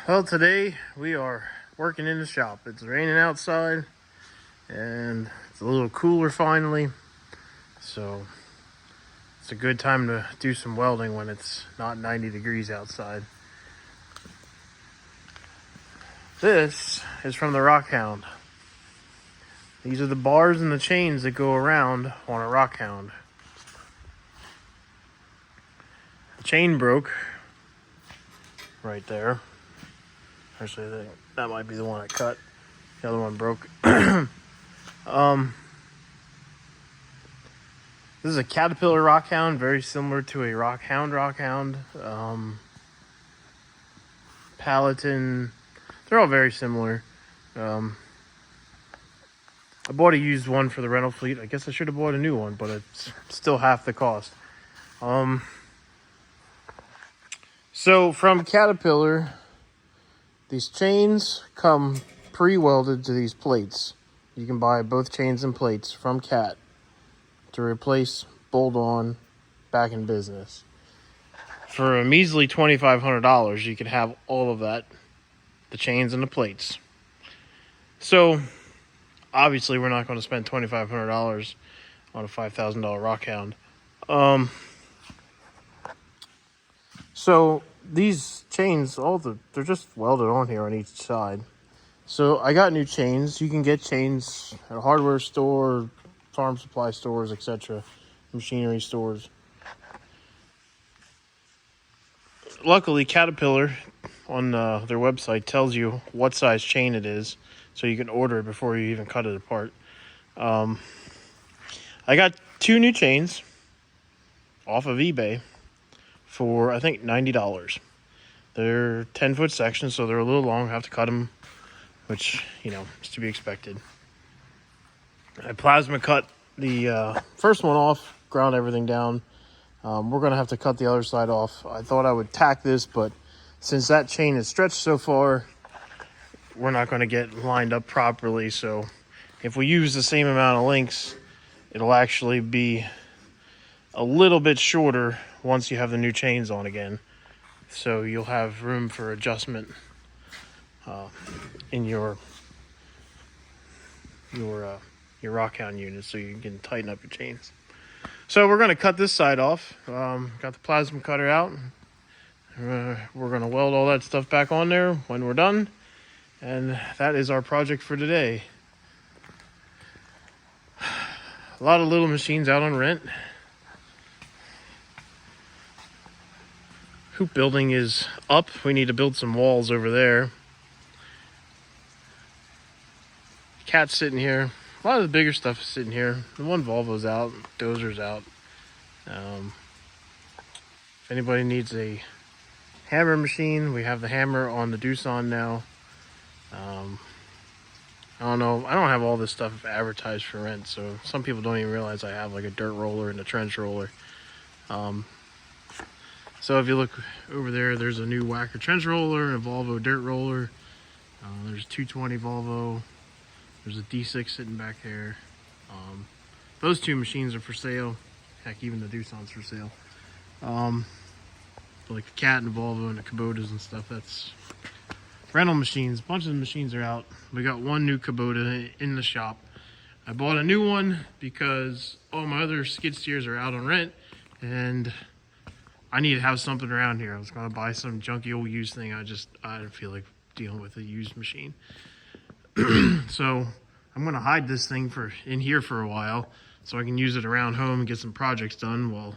Well, today we are working in the shop. It's raining outside and it's a little cooler finally. So it's a good time to do some welding when it's not 90 degrees outside. This is from the Rockhound. These are the bars and the chains that go around on a Rockhound. The chain broke right there. Actually, that might be the one I cut. The other one broke. This is a Caterpillar Rockhound, very similar to a Rockhound. Palatine, they're all very similar. I bought a used one for the rental fleet. I guess I should have bought a new one, but it's still half the cost. So from Caterpillar, these chains come pre-welded to these plates. You can buy both chains and plates from Cat to replace bolt-on back in business. For a measly $2,500, you can have all of that, the chains and the plates. So obviously we're not going to spend $2,500 on a $5,000 Rockhound. So these chains, they're just welded on here on each side. So I got new chains. You can get chains at a hardware store, farm supply stores, etc., machinery stores. Luckily, Caterpillar on their website tells you what size chain it is, so you can order it before you even cut it apart. I got 2 new chains off of eBay for, I think, $90. They're 10-foot sections, so they're a little long. I have to cut them, which, is to be expected. I plasma cut the first one off, ground everything down. We're going to have to cut the other side off. I thought I would tack this, but since that chain is stretched so far, we're not going to get lined up properly. So if we use the same amount of links, it'll actually be a little bit shorter once you have the new chains on again. So you'll have room for adjustment in your Rockhound unit, so you can tighten up your chains. So we're going to cut this side off. Got the plasma cutter out. We're going to weld all that stuff back on there when we're done. And that is our project for today. A lot of little machines out on rent. Hoop building is up. We need to build some walls over there. Cat's sitting here. A lot of the bigger stuff is sitting here. The one Volvo's out. Dozer's out. If anybody needs a hammer machine, we have the hammer on the Doosan now. I don't know. I don't have all this stuff advertised for rent, so some people don't even realize I have like a dirt roller and a trench roller. So if you look over there, there's a new Whacker trench roller and a Volvo dirt roller. There's a 220 Volvo. There's a D6 sitting back there. Those 2 machines are for sale. Heck, even the Doosan's for sale. Like the Cat and the Volvo and the Kubotas and stuff, that's rental machines. A bunch of the machines are out. We got 1 new Kubota in the shop. I bought a new one because all my other skid steers are out on rent, and I need to have something around here. I was going to buy some junky old used thing. I didn't feel like dealing with a used machine. So I'm going to hide this thing in here for a while so I can use it around home and get some projects done while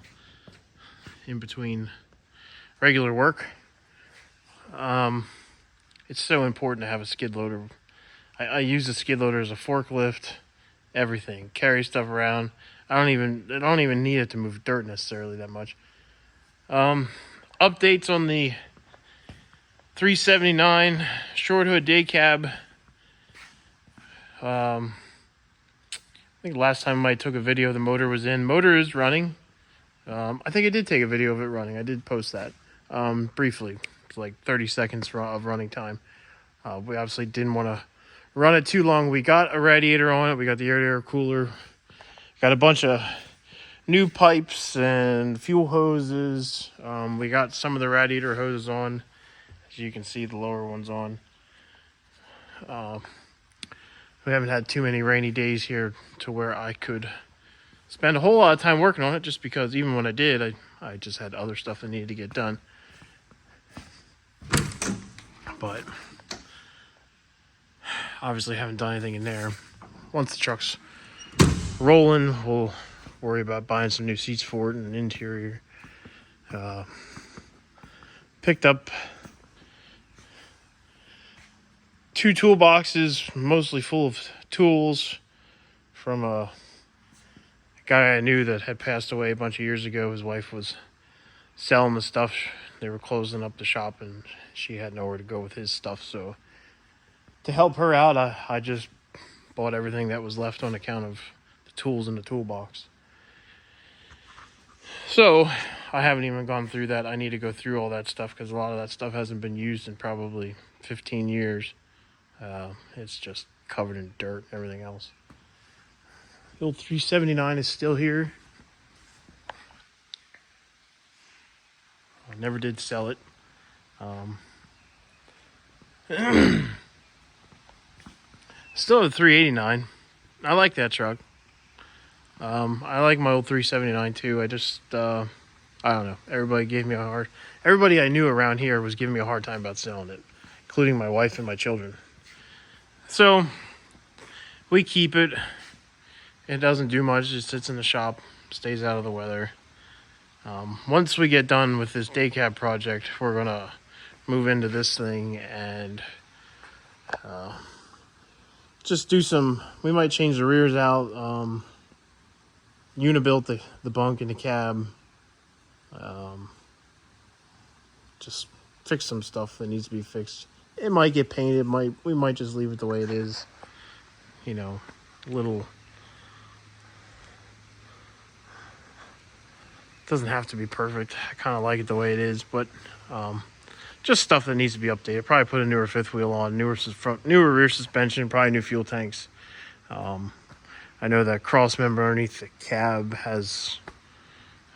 in between regular work. It's so important to have a skid loader. I use the skid loader as a forklift, everything, carry stuff around. I don't even need it to move dirt necessarily that much. Updates on the 379 short hood day cab. I think last time I took a video, the motor was in. Motor is running. I think I did take a video of it running. I did post that briefly. It's like 30 seconds of running time. We obviously didn't want to run it too long. We got a radiator on it. We got the air cooler. Got a bunch of new pipes and fuel hoses. We got some of the radiator hoses on. As you can see, the lower one's on. We haven't had too many rainy days here to where I could spend a whole lot of time working on it, just because even when I did, I just had other stuff that needed to get done. But obviously haven't done anything in there. Once the truck's rolling, we'll worry about buying some new seats for it and an interior. Picked up 2 toolboxes, mostly full of tools, from a guy I knew that had passed away a bunch of years ago. His wife was selling the stuff. They were closing up the shop and she had nowhere to go with his stuff. So to help her out, I just bought everything that was left on account of the tools in the toolbox. So I haven't even gone through that. I need to go through all that stuff because a lot of that stuff hasn't been used in probably 15 years. It's just covered in dirt and everything else. The old 379 is still here. I never did sell it. Still a 389. I like that truck. I like my old 379 too. I just, I don't know. Everybody I knew around here was giving me a hard time about selling it, including my wife and my children. So we keep it. It doesn't do much. It just sits in the shop, stays out of the weather. Once we get done with this day cab project, we're gonna move into this thing and just do some. We might change the rears out, unibuilt the bunk in the cab, just fix some stuff that needs to be fixed. It might get painted. We might just leave it the way it is. You know, little. Doesn't have to be perfect. I kind of like it the way it is, but just stuff that needs to be updated. Probably put a newer fifth wheel on, newer rear suspension, probably new fuel tanks. I know that cross member underneath the cab has,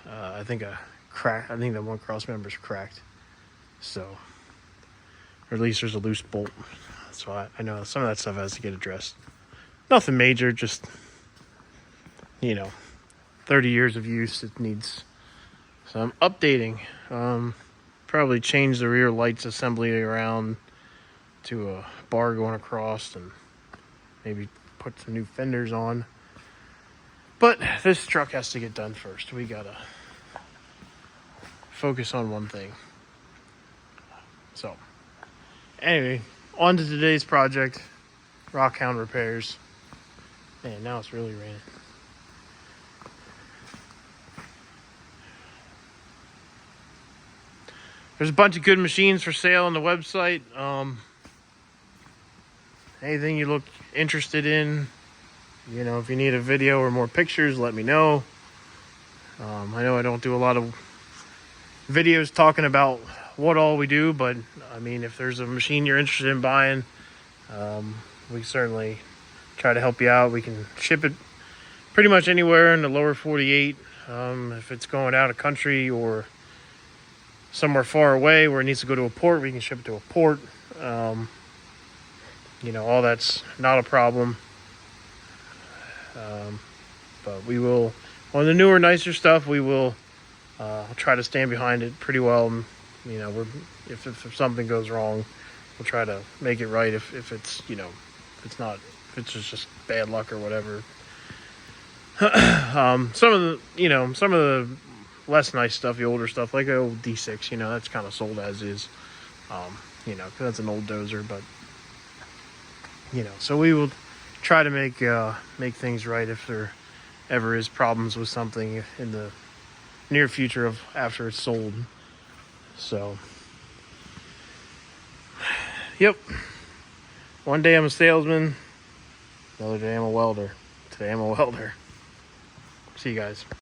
I think a crack. I think that one cross member's cracked, so, or at least there's a loose bolt. So I know some of that stuff has to get addressed. Nothing major, just 30 years of use. It needs some updating. Probably change the rear lights assembly around to a bar going across and maybe put some new fenders on. But this truck has to get done first. We gotta focus on one thing. So anyway, on to today's project, Rockhound Repairs. Man, now it's really raining. There's a bunch of good machines for sale on the website. Anything you look interested in, if you need a video or more pictures, let me know. I know I don't do a lot of videos talking about what all we do, but I mean, if there's a machine you're interested in buying, we certainly try to help you out. We can ship it pretty much anywhere in the lower 48. If it's going out of country or somewhere far away where it needs to go to a port, we can ship it to a port. All that's not a problem. But we will, on the newer, nicer stuff, we will try to stand behind it pretty well. If something goes wrong, we'll try to make it right. If it's just bad luck or whatever. Some of the less nice stuff, the older stuff, like the old D6, that's kind of sold as is, because that's an old dozer, but, so we will try to make things right if there ever is problems with something in the near future of after it's sold. So, yep. One day I'm a salesman, another day I'm a welder. Today I'm a welder. See you guys.